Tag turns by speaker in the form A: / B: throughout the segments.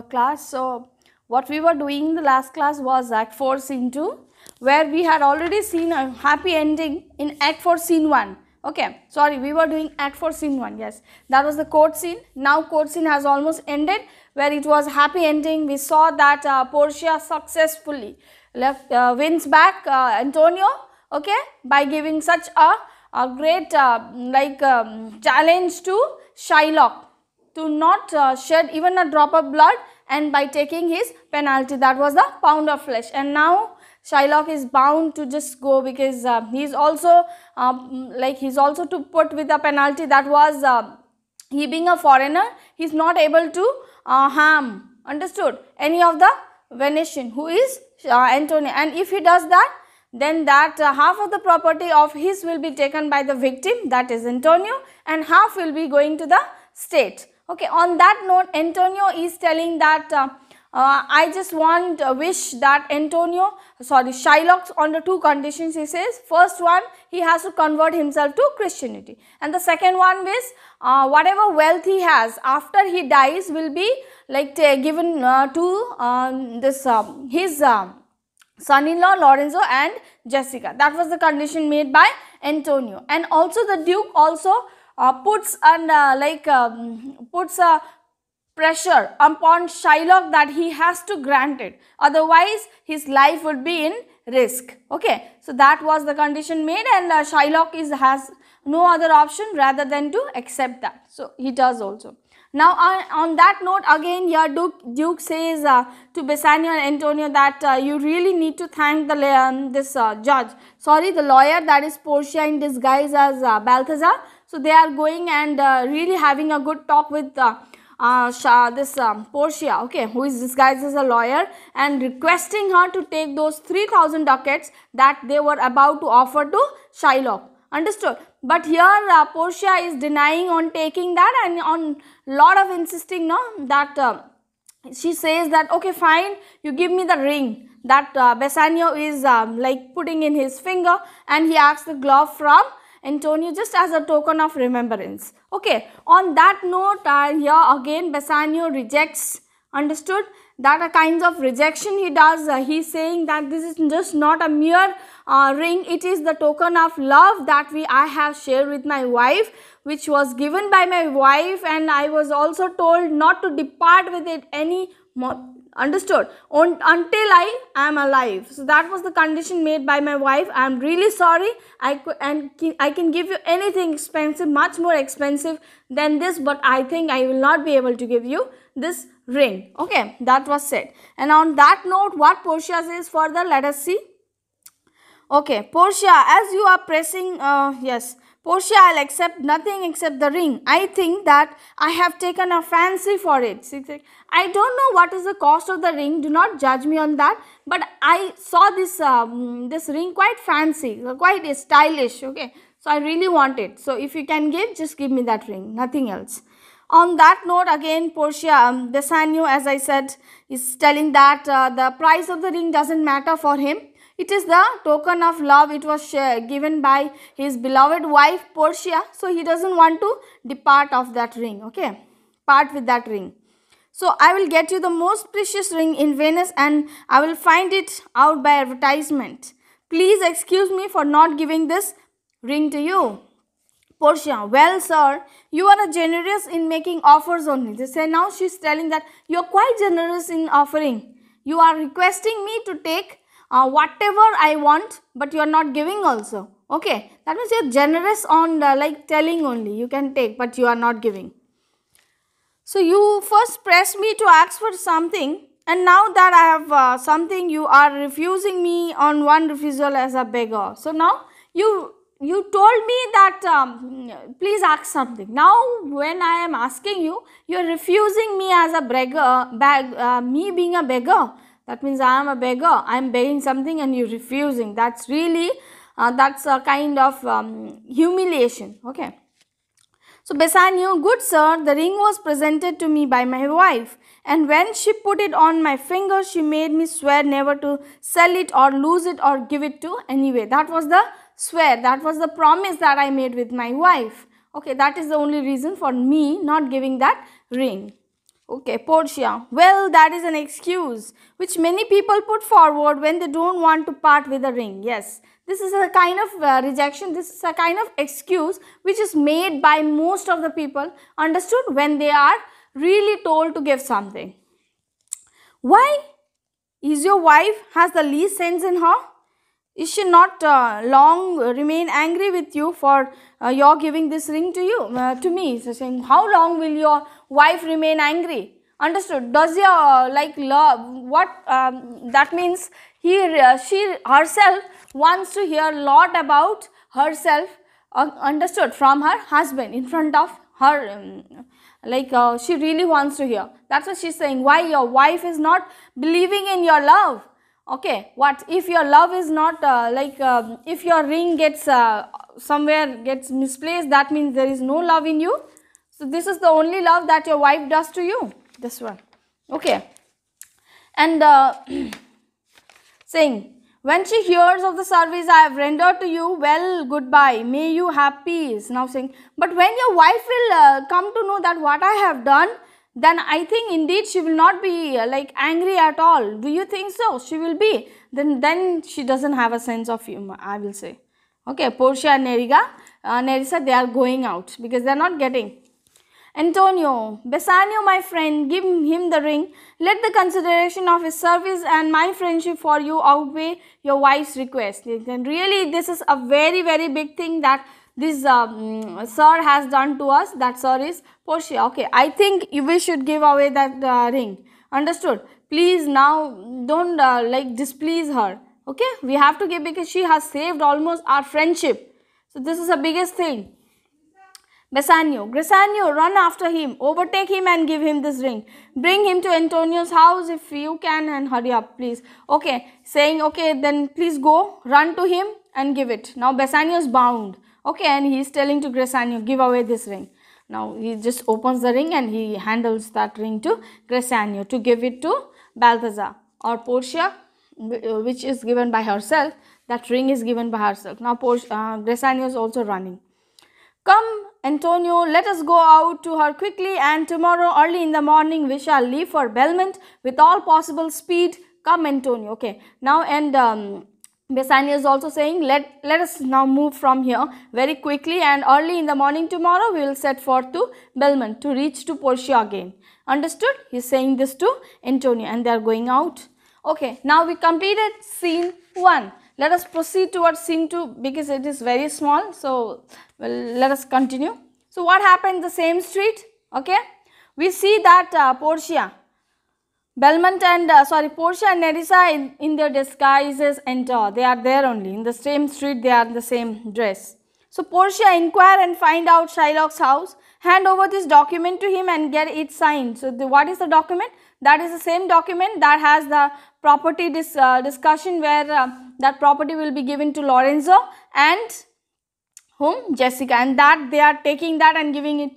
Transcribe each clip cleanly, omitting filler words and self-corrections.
A: class. So what we were doing in the last class was Act 4 Scene 2, where we had already seen a happy ending in Act 4 Scene 1. Okay, sorry, we were doing Act 4 Scene 1, yes. That was the court scene. Now court scene has almost ended, where it was happy ending. We saw that Portia successfully wins back Antonio, okay, by giving such a great challenge to Shylock to not shed even a drop of blood, and by taking his penalty, that was the pound of flesh. And now Shylock is bound to just go, because he's also to put with a penalty that was he being a foreigner, he's not able to harm, understood, any of the Venetian who is Antonio, and if he does that, then that half of the property of his will be taken by the victim, that is Antonio, and half will be going to the state. Okay, on that note, Antonio is telling that I just wish that Shylock under two conditions. He says, first one, he has to convert himself to Christianity, and the second one is whatever wealth he has after he dies will be given to his son-in-law Lorenzo and Jessica. That was the condition made by Antonio, and also the Duke also puts a pressure upon Shylock that he has to grant it, otherwise his life would be in risk. Okay, so that was the condition made, and Shylock has no other option rather than to accept that. So he does also. Now on that note, again here Duke says to Bassanio and Antonio that you really need to thank the the lawyer, that is Portia in disguise as Balthazar. So they are going and really having a good talk with Portia, okay, who is disguised as a lawyer, and requesting her to take those 3,000 ducats that they were about to offer to Shylock. Understood? But here Portia is denying on taking that, and on lot of insisting that she says that okay, fine, you give me the ring that Bassanio is putting in his finger, and he asks the glove from Antonio just as a token of remembrance. Okay, on that note, here again Bassanio rejects, understood, that a kind of rejection he does. He is saying that this is just not a mere ring, it is the token of love that I have shared with my wife, which was given by my wife, and I was also told not to depart with it any more. Understood? Until I am alive. So that was the condition made by my wife. I am really sorry. I can give you anything expensive, much more expensive than this, but I think I will not be able to give you this ring. Okay, that was said. And on that note, what Portia says further, let us see. Okay, Portia, as you are pressing, yes, Portia, I'll accept nothing except the ring. I think that I have taken a fancy for it. I don't know what is the cost of the ring. Do not judge me on that. But I saw this this ring quite fancy, quite stylish. Okay, so I really want it. So if you can give, just give me that ring. Nothing else. On that note, again, Portia, Bassanio, as I said, is telling that the price of the ring doesn't matter for him. It is the token of love. It was given by his beloved wife Portia. So he doesn't want to depart of that ring. Okay, part with that ring. So I will get you the most precious ring in Venice, and I will find it out by advertisement. Please excuse me for not giving this ring to you. Portia, well sir, you are generous in making offers only. They say now she is telling that you are quite generous in offering. You are requesting me to take whatever I want, but you are not giving also. Okay, that means you are generous on telling only. You can take, but you are not giving. So you first pressed me to ask for something, and now that I have something, you are refusing me on one refusal as a beggar. So now you told me that please ask something. Now when I am asking you, you are refusing me as a beggar, me being a beggar. That means I am a beggar. I am begging something and you are refusing. That's really, that's a kind of humiliation. Okay. So Bassanio, good sir, the ring was presented to me by my wife, and when she put it on my finger, she made me swear never to sell it or lose it or give it to anyone. That was the swear, that was the promise that I made with my wife. Okay, that is the only reason for me not giving that ring. Okay, Portia. Well, that is an excuse which many people put forward when they don't want to part with a ring. Yes, this is a kind of rejection. This is a kind of excuse which is made by most of the people, understood, when they are really told to give something. Why? Is your wife has the least sense in her? Is she not long remain angry with you for your giving this ring to you, to me? So saying, how long will your wife remain angry? Understood? Does your like love? What that means? She herself wants to hear a lot about herself. Understood, from her husband in front of her. She really wants to hear. That's what she's saying. Why your wife is not believing in your love? Okay, what if your love is not if your ring gets somewhere gets misplaced, that means there is no love in you. So this is the only love that your wife does to you, this one. Okay, and saying, when she hears of the service I have rendered to you, well, goodbye, may you have peace. Now saying, but when your wife will come to know that what I have done, then I think indeed she will not be angry at all. Do you think so? She will be. Then she doesn't have a sense of humor, I will say. Okay, Portia and Nerissa, they are going out because they are not getting. Antonio, Bassanio, my friend, give him the ring. Let the consideration of his service and my friendship for you outweigh your wife's request. Then really, this is a very, very big thing that this sir has done to us. That sir is Portia. Okay, I think we should give away that ring. Understood? Please now don't displease her. Okay, we have to give because she has saved almost our friendship. So this is the biggest thing. Bassanio, Grisanio, run after him, overtake him and give him this ring. Bring him to Antonio's house if you can and hurry up, please. Okay, saying, okay, then please go, run to him and give it. Now Bassanio is bound. Okay, and he is telling to Grisanio, give away this ring. Now he just opens the ring and he handles that ring to Grisanio to give it to Balthazar or Portia, which is given by herself. That ring is given by herself. Now Grisanio is also running. Come, Antonio, let us go out to her quickly, and tomorrow early in the morning we shall leave for Belmont with all possible speed. Come, Antonio. Okay, now and Bassanio is also saying, let us now move from here very quickly, and early in the morning tomorrow we will set forth to Belmont to reach to Portia again. Understood? He is saying this to Antonio and they are going out. Okay, now we completed scene 1. Let us proceed towards scene 2 because it is very small. So, let us continue. So, what happened in the same street? Okay, we see that Portia, Belmont and Portia and Nerissa in their disguises enter. They are there only in the same street. They are in the same dress. So, Portia inquire and find out Shylock's house. Hand over this document to him and get it signed. So, what is the document? That is the same document that has the property discussion where that property will be given to Lorenzo and whom? Jessica, and that they are taking that and giving it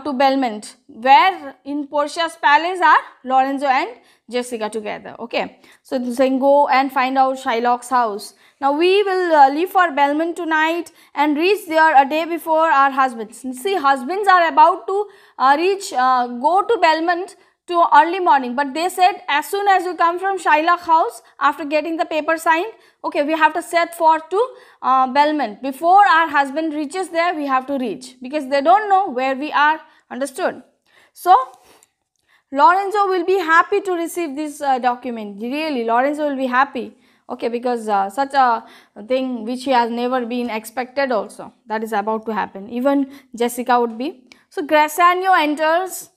A: to Belmont, where in Portia's palace are Lorenzo and Jessica together. Okay, so saying go and find out Shylock's house. Now we will leave for Belmont tonight and reach there a day before our husbands. See, husbands are about to go to Belmont to early morning, but they said as soon as you come from Shylock house after getting the paper signed, okay, we have to set forth to Belmont. Before our husband reaches there, we have to reach because they don't know where we are. Understood? So, Lorenzo will be happy to receive this document. Really, Lorenzo will be happy. Okay, because such a thing which he has never been expected also, that is about to happen. Even Jessica would be. So, Grisanio enters.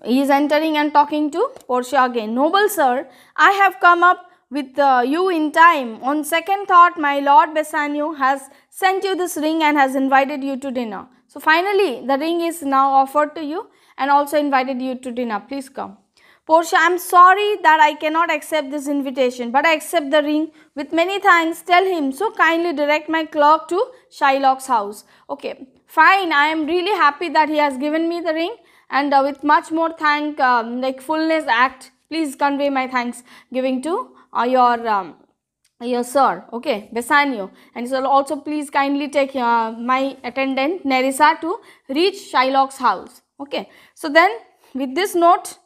A: He is entering and talking to Portia again. Noble sir, I have come up with you in time. On second thought, my lord Bassanio has sent you this ring and has invited you to dinner. So finally, the ring is now offered to you and also invited you to dinner. Please come. Portia, I am sorry that I cannot accept this invitation, but I accept the ring with many thanks. Tell him so kindly direct my clerk to Shylock's house. Okay, fine. I am really happy that he has given me the ring. And with much more fullness act, please convey my thanks giving to your sir, okay, Bassanio. And so also please kindly take my attendant Nerissa to reach Shylock's house. Okay, so then with this note,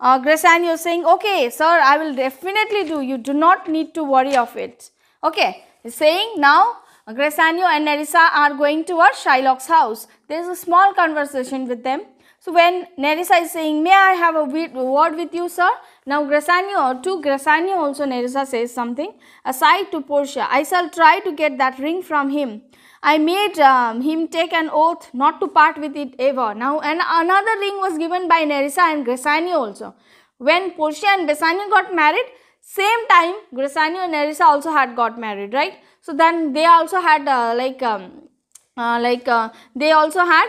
A: Gressanio is saying, okay, sir, I will definitely do. You do not need to worry of it. Okay, he's saying now Gressanio and Nerissa are going towards Shylock's house. There is a small conversation with them. So when Nerissa is saying, may I have a word with you, sir? Now to Gressanio also Nerissa says something. Aside to Portia, I shall try to get that ring from him. I made him take an oath not to part with it ever. Now, and another ring was given by Nerissa and Gressanio also. When Portia and Bassanio got married, same time Gressanio and Nerissa also had got married, right? So then they also had they also had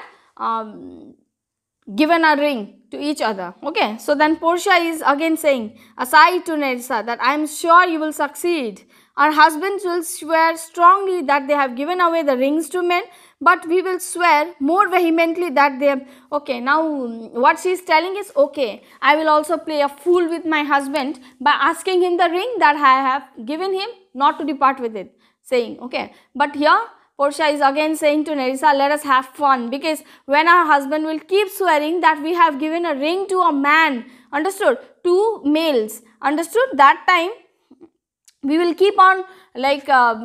A: given a ring to each other. Okay, so then Portia is again saying, aside to Nerissa, that I am sure you will succeed. Our husbands will swear strongly that they have given away the rings to men, but we will swear more vehemently that they have. Okay, now what she is telling is, okay, I will also play a fool with my husband by asking him the ring that I have given him not to depart with it, saying, okay. But here Portia is again saying to Nerissa, let us have fun, because when our husband will keep swearing that we have given a ring to a man, understood, two males, understood, that time we will keep on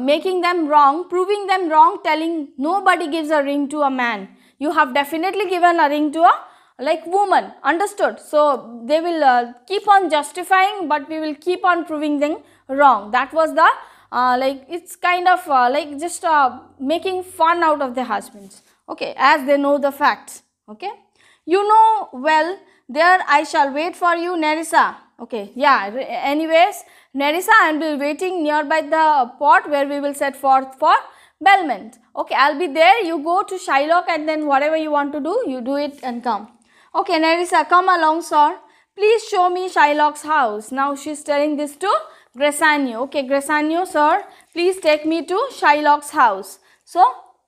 A: making them wrong, proving them wrong, telling nobody gives a ring to a man. You have definitely given a ring to a woman, understood. So they will keep on justifying, but we will keep on proving them wrong. That was the it's kind of just making fun out of the husbands, okay, as they know the facts. Okay, you know well, there I shall wait for you, Nerissa. Okay, yeah, anyways, Nerissa, I will be waiting nearby the port where we will set forth for Belmont. Okay, I will be there. You go to Shylock and then whatever you want to do, you do it and come. Okay, Nerissa, come along, sir. Please show me Shylock's house. Now she is telling this to Gressanio. Okay, Gressanio, sir, please take me to Shylock's house. So,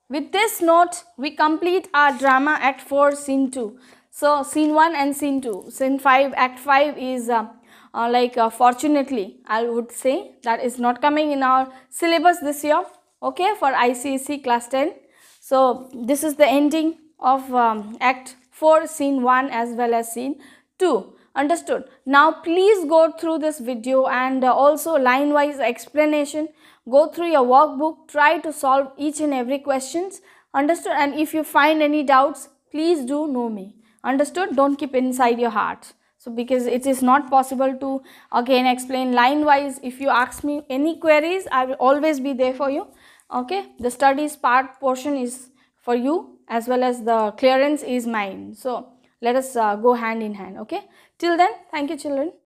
A: with this note, we complete our drama Act 4, Scene 2. So, Scene 1 and Scene 2. Scene 5, Act 5 is fortunately, I would say, that is not coming in our syllabus this year, okay, for ICSE class 10. So, this is the ending of Act 4, Scene 1 as well as Scene 2. Understood. Now, please go through this video and also line-wise explanation. Go through your workbook. Try to solve each and every questions. Understood. And if you find any doubts, please do know me. Understood. Don't keep inside your heart. So, because it is not possible to again explain line-wise. If you ask me any queries, I will always be there for you. Okay. The studies portion is for you as well as the clearance is mine. So, let us go hand in hand. Okay. Till then, thank you, children.